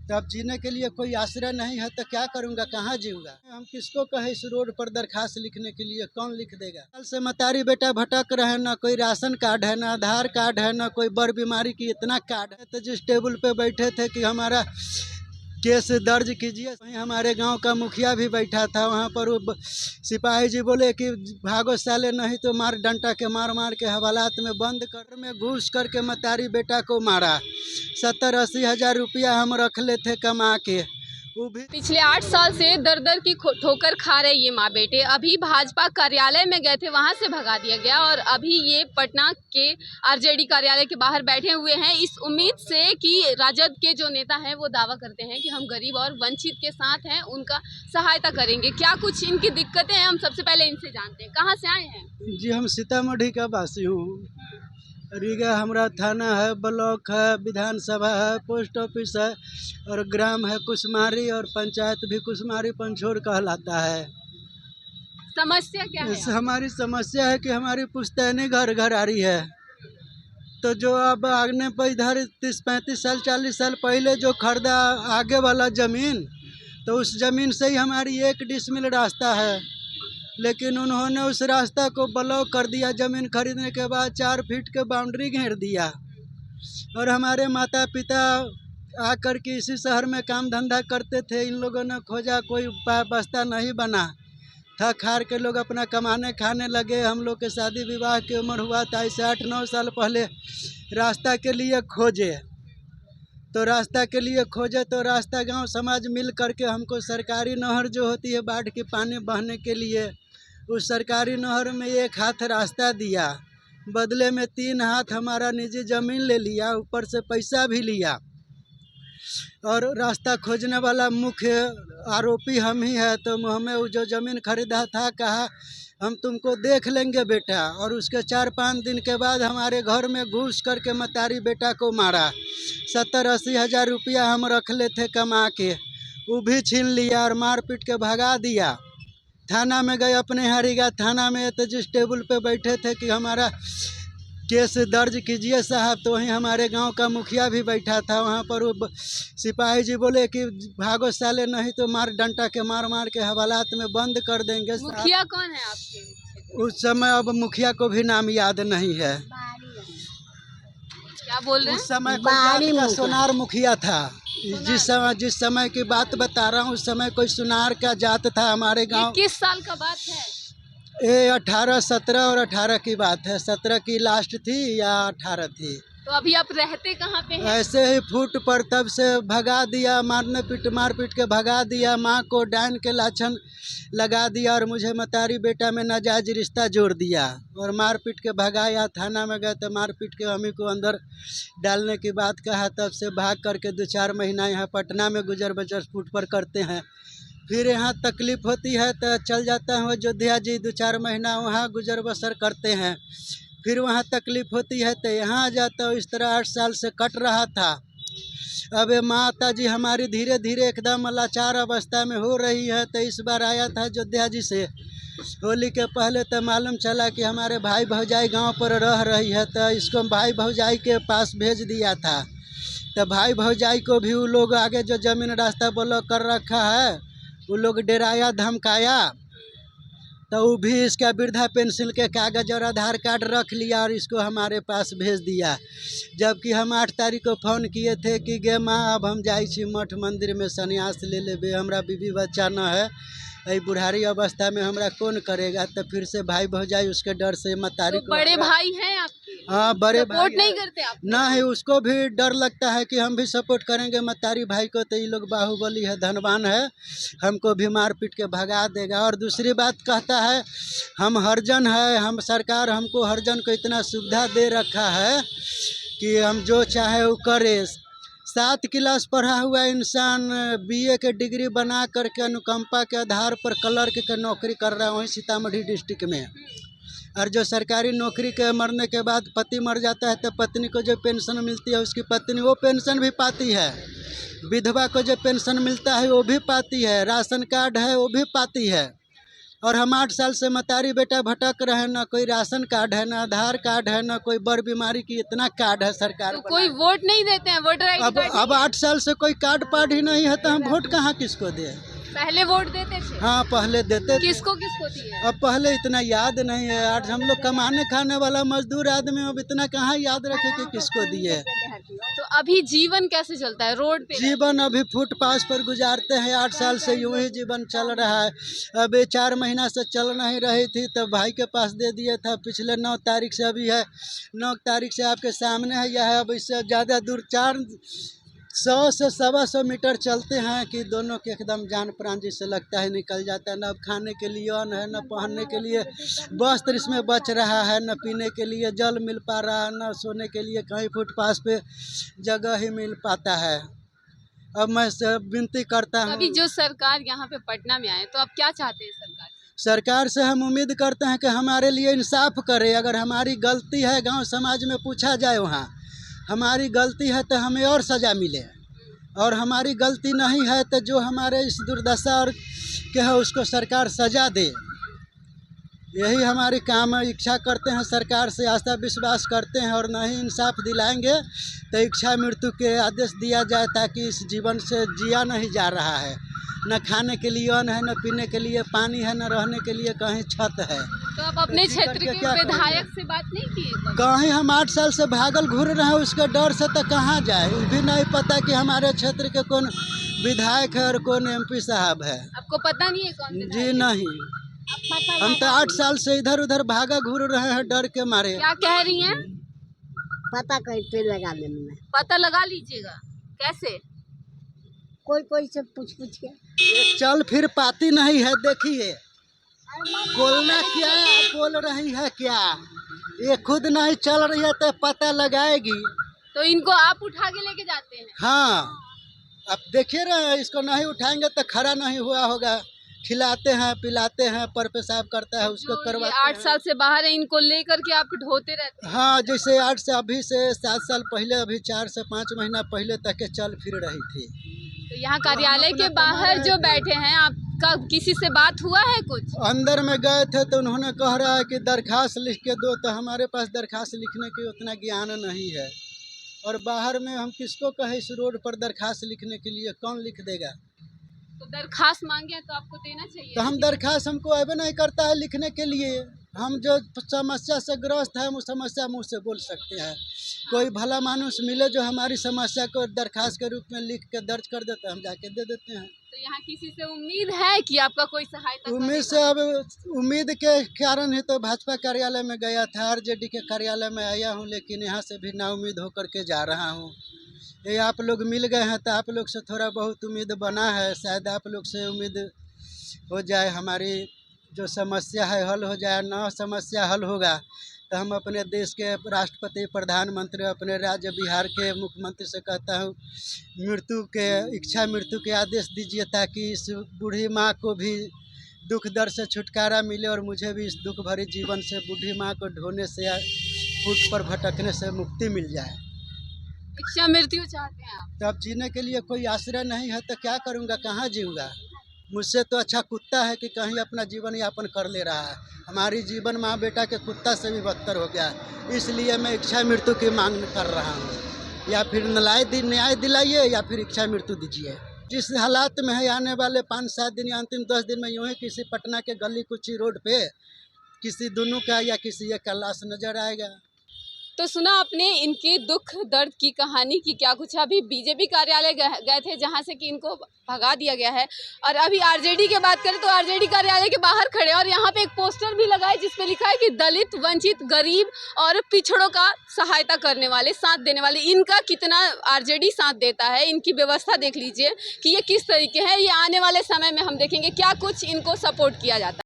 तो अब जीने के लिए कोई आश्रय नहीं है तो क्या करूँगा, कहाँ जीऊँगा। हम किसको कहे इस रोड पर दरखास्त लिखने के लिए, कौन लिख देगा। कल से मतारी बेटा भटक रहे हैं, ना कोई राशन कार्ड है, ना आधार कार्ड है, ना कोई बड़ बीमारी की इतना कार्ड है। तो जिस टेबल पे बैठे थे कि हमारा केस दर्ज कीजिए, वहीं हमारे गांव का मुखिया भी बैठा था। वहां पर वो सिपाही जी बोले कि भागो साले, नहीं तो मार डंटा के मार के हवालात में बंद कर में घुस करके मतारी बेटा को मारा। 70-80 हज़ार रुपया हम रख ले थे कमा के। वो भी पिछले 8 साल से दर दर की ठोकर खा रहे ये माँ बेटे अभी भाजपा कार्यालय में गए थे, वहां से भगा दिया गया और अभी ये पटना के आरजेडी कार्यालय के बाहर बैठे हुए हैं इस उम्मीद से कि राजद के जो नेता हैं वो दावा करते हैं कि हम गरीब और वंचित के साथ हैं, उनका सहायता करेंगे। क्या कुछ इनकी दिक्कतें हैं, हम सबसे पहले इनसे जानते हैं। कहाँ से आए हैं जी? हम सीतामढ़ी का वासी हूँ। रीगा हमारा थाना है, ब्लॉक है, विधानसभा है, पोस्ट ऑफिस है और ग्राम है कुसमारी और पंचायत भी कुसमारी पंचोर कहलाता है। समस्या क्या है? हमारी समस्या है कि हमारी पुश्तैनी घर घर आ रही है। तो जो अब आगने पर इधर 30-35 साल 40 साल पहले जो खरीदा आगे वाला ज़मीन, तो उस ज़मीन से ही हमारी 1 डिसमिल रास्ता है, लेकिन उन्होंने उस रास्ता को ब्लॉक कर दिया। ज़मीन खरीदने के बाद 4 फीट के बाउंड्री घेर दिया और हमारे माता पिता आकर के इसी शहर में काम धंधा करते थे। इन लोगों ने खोजा, कोई उपाय बस्ता नहीं बना, थक हार के लोग अपना कमाने खाने लगे। हम लोग के शादी विवाह की उम्र हुआ था, ऐसे 8-9 साल पहले रास्ता के लिए खोजे। तो रास्ता गांव समाज मिल करके हमको सरकारी नहर जो होती है बाढ़ की पानी बहने के लिए, उस सरकारी नहर में 1 हाथ रास्ता दिया, बदले में 3 हाथ हमारा निजी ज़मीन ले लिया, ऊपर से पैसा भी लिया। और रास्ता खोजने वाला मुख्य आरोपी हम ही है। तो हमें वो जो ज़मीन खरीदा था कहा हम तुमको देख लेंगे बेटा, और उसके 4-5 दिन के बाद हमारे घर में घुस करके मतारी बेटा को मारा। 70-80 हज़ार रुपया हम रख ले थे कमा के, वो भी छीन लिया और मार पीट के भगा दिया। थाना में गए अपने हरीगा थाना में, तो जिस टेबल पे बैठे थे कि हमारा केस दर्ज कीजिए साहब, तो वहीं हमारे गांव का मुखिया भी बैठा था। वहां पर वो सिपाही जी बोले कि भागो साले, नहीं तो मार डंटा के मार के हवालात में बंद कर देंगे। मुखिया कौन है आपके? उस समय अब मुखिया को भी नाम याद नहीं है। क्या बोल रहे हैं? उस समय कोई सोनार मुखिया था। जिस समय की बात बता रहा हूँ, उस समय कोई सुनार का जात था हमारे गांव। किस साल का बात है? ये 18-17 और 18 की बात है। 17 की लास्ट थी या 18 थी। तो अभी आप रहते कहाँ पे हैं? ऐसे ही फुट पर, तब से भगा दिया, मार पीट के भगा दिया। माँ को डायन के लाछन लगा दिया और मुझे मतारी बेटा में नाजायज रिश्ता जोड़ दिया और मार पीट के भगाया। थाना में गए तो मार पीट के हमी को अंदर डालने की बात कहा। तब से भाग करके 2-4 महीना यहाँ पटना में गुजर बसर फुट पर करते हैं। फिर यहाँ तकलीफ़ होती है तो चल जाता हूँ अयोध्या जी, 2-4 महीना वहाँ गुजर बसर करते हैं। फिर वहाँ तकलीफ़ होती है तो यहाँ आ जाता हूँ। इस तरह 8 साल से कट रहा था। अब माता जी हमारी धीरे धीरे एकदम लाचार अवस्था में हो रही है। तो इस बार आया था अयोध्या जी से होली के पहले, तो मालूम चला कि हमारे भाई भौजाई गांव पर रह रही है, तो इसको भाई भौजाई के पास भेज दिया था। तो भाई भौजाई को भी वो लोग आगे जो ज़मीन रास्ता ब्लॉक कर रखा है, वो लोग डराया धमकाया। तो वो भी इसका वृद्धा पेंशन के कागज़ और आधार कार्ड रख लिया और इसको हमारे पास भेज दिया। जबकि हम 8 तारीख को फ़ोन किए थे कि गे माँ, अब हम जाई छी मठ मंदिर में संन्यास ले लेबे, हमरा बीवी बच्चा न है, ये बुढ़ारी अवस्था में हमरा कौन करेगा। तो फिर से भाई भौजाई उसके डर से मतारी को, बड़े भाई हैं आपके? हाँ, बड़े भाई सपोर्ट नहीं करते आप? ना है, उसको भी डर लगता है कि हम भी सपोर्ट करेंगे मतारी भाई को तो ये लोग बाहुबली है, धनवान है, हमको भी मार पीट के भगा देगा। और दूसरी बात कहता है हम हरिजन है, हम सरकार हमको हरिजन को इतना सुविधा दे रखा है कि हम जो चाहे वो करे। 7 क्लास पढ़ा हुआ इंसान BA के डिग्री बना करके अनुकंपा के आधार पर क्लर्क के नौकरी कर रहा है वहीं सीतामढ़ी डिस्ट्रिक्ट में। और जो सरकारी नौकरी के मरने के बाद पति मर जाता है तो पत्नी को जो पेंशन मिलती है, उसकी पत्नी वो पेंशन भी पाती है। विधवा को जो पेंशन मिलता है वो भी पाती है। राशन कार्ड है वो भी पाती है। और हम 8 साल से मतारी बेटा भटक रहे हैं, ना कोई राशन कार्ड है, ना आधार कार्ड है, ना कोई बड़ बीमारी की इतना कार्ड है सरकार तो कोई वोट नहीं देते हैं, वोटर आईडी कार्ड अब 8 साल से कोई कार्ड पार्ड ही नहीं है तो हम वोट कहाँ किसको दें। पहले वोट देते थे? हाँ पहले देते थे। किसको किसको दिए? अब पहले इतना याद नहीं है, आज हम लोग कमाने खाने वाला मजदूर आदमी, अब इतना कहाँ याद रखे कि किसको दिए। तो अभी जीवन कैसे चलता है रोड पे? जीवन अभी फुटपाथ पर गुजारते हैं, 8 साल से यूं ही जीवन चल रहा है। अभी 4 महीना से चल नहीं रही थी तो भाई के पास दे दिया था, पिछले 9 तारीख से अभी है, 9 तारीख से आपके सामने है यह है। अब इससे ज़्यादा दूर 400 से 125 मीटर चलते हैं कि दोनों के एकदम जान प्राण जिससे लगता है निकल जाता है। न खाने के लिए अन्न है, न पहनने के लिए वस्त्र इसमें बच रहा है, न पीने के लिए जल मिल पा रहा है, न सोने के लिए कहीं फुटपाथ पे जगह ही मिल पाता है। अब मैं विनती करता हूँ, अभी जो सरकार यहाँ पे पटना में आए तो आप क्या चाहते हैं सरकार से? सरकार से हम उम्मीद करते हैं कि हमारे लिए इंसाफ करे। अगर हमारी गलती है, गांव समाज में पूछा जाए, वहाँ हमारी गलती है तो हमें और सज़ा मिले, और हमारी गलती नहीं है तो जो हमारे इस दुर्दशा और के है उसको सरकार सज़ा दे। यही हमारी काम है। इच्छा करते हैं सरकार से, आस्था विश्वास करते हैं, और नहीं इंसाफ दिलाएंगे तो इच्छा मृत्यु के आदेश दिया जाए, ताकि इस जीवन से जिया नहीं जा रहा है। न खाने के लिए अन्न है, न पीने के लिए पानी है, न रहने के लिए कहीं छत है। तो आप अपने क्षेत्र के विधायक से बात नहीं किए? कहीं हम 8 साल से भागल घूर रहे हैं, उसके डर से तो कहाँ जाए। ये भी नहीं पता कि हमारे क्षेत्र के कौन विधायक है और कौन MP साहब है। आपको पता नहीं है कौन? जी नहीं, हम तो 8 साल से इधर उधर भागा घूर रहे हैं डर के मारे। क्या कह रही हैं? पता कैसे लगा लेना, पता लगा लीजिएगा। कैसे? कोई से पूछ के। ये चल फिर पाती नहीं है, देखिए बोलना क्या बोल रही है, क्या ये खुद नहीं चल रही है तो पता लगाएगी। तो इनको आप उठा के लेके जाते हैं? हाँ, अब देखिए ना, इसको नहीं उठाएंगे तो खड़ा नहीं हुआ होगा। खिलाते हैं, पिलाते हैं, पर पेशाब करता है उसको करवाते हैं। 8 साल से बाहर है, इनको लेकर के आप ढोते रहते हैं? हाँ, जैसे 8 से अभी से 7 साल पहले, अभी 4 से 5 महीना पहले तक के चल फिर रही थी। तो यहाँ कार्यालय के बाहर जो बैठे हैं, आपका किसी से बात हुआ है कुछ? अंदर में गए थे तो उन्होंने कह रहा है कि दरखास्त लिख के दो, तो हमारे पास दरखास्त लिखने की उतना ज्ञान नहीं है। और बाहर में हम किसको कहें इस रोड पर दरखास्त लिखने के लिए, कौन लिख देगा? तो दरखास्त मांगे तो आपको देना चाहिए। तो हम दरखास्त, हमको अबे नहीं करता है लिखने के लिए। हम जो समस्या से ग्रस्त है, वो समस्या मुँह से बोल सकते हैं। कोई भला मानुस मिले जो हमारी समस्या को दरखास्त के रूप में लिख के दर्ज कर देता है, हम जाके दे देते हैं। तो यहाँ किसी से उम्मीद है कि आपका कोई सहायता उम्मीद से, अब उम्मीद के कारण ही तो भाजपा कार्यालय में गया था, RJD के कार्यालय में आया हूँ, लेकिन यहाँ से भी नाउम्मीद होकर के जा रहा हूँ। ये आप लोग मिल गए हैं तो आप लोग से थोड़ा बहुत उम्मीद बना है, शायद आप लोग से उम्मीद हो जाए, हमारी जो समस्या है हल हो जाए। ना समस्या हल होगा तो हम अपने देश के राष्ट्रपति, प्रधानमंत्री, अपने राज्य बिहार के मुख्यमंत्री से कहता हूँ, इच्छा मृत्यु के आदेश दीजिए, ताकि इस बूढ़ी माँ को भी दुख दर्द से छुटकारा मिले, और मुझे भी इस दुख भरे जीवन से, बूढ़ी माँ को ढोने से, फुट पर भटकने से मुक्ति मिल जाए। इच्छा मृत्यु चाहते हैं आप? तब जीने के लिए कोई आश्रय नहीं है तो क्या करूँगा, कहाँ जीऊँगा। मुझसे तो अच्छा कुत्ता है कि कहीं अपना जीवन यापन कर ले रहा है। हमारी जीवन माँ बेटा के कुत्ता से भी बदतर हो गया, इसलिए मैं इच्छा मृत्यु की मांग कर रहा हूँ। या फिर न्याय दिलाइए या फिर इच्छा मृत्यु दीजिए। जिस हालात में है, आने वाले 5-7 दिन या अंतिम 10 दिन में यूँ ही किसी पटना के गली कुची रोड पे किसी दोनों का या किसी एक का लाश नजर आएगा। तो सुना आपने इनके दुख दर्द की कहानी की क्या कुछ। अभी बीजेपी कार्यालय गए थे जहां से कि इनको भगा दिया गया है, और अभी RJD की बात करें तो RJD कार्यालय के बाहर खड़े, और यहाँ पे एक पोस्टर भी लगा है जिसपे लिखा है कि दलित, वंचित, गरीब और पिछड़ों का सहायता करने वाले, साथ देने वाले। इनका कितना RJD साथ देता है, इनकी व्यवस्था देख लीजिए कि ये किस तरीके है। ये आने वाले समय में हम देखेंगे क्या कुछ इनको सपोर्ट किया जाता है।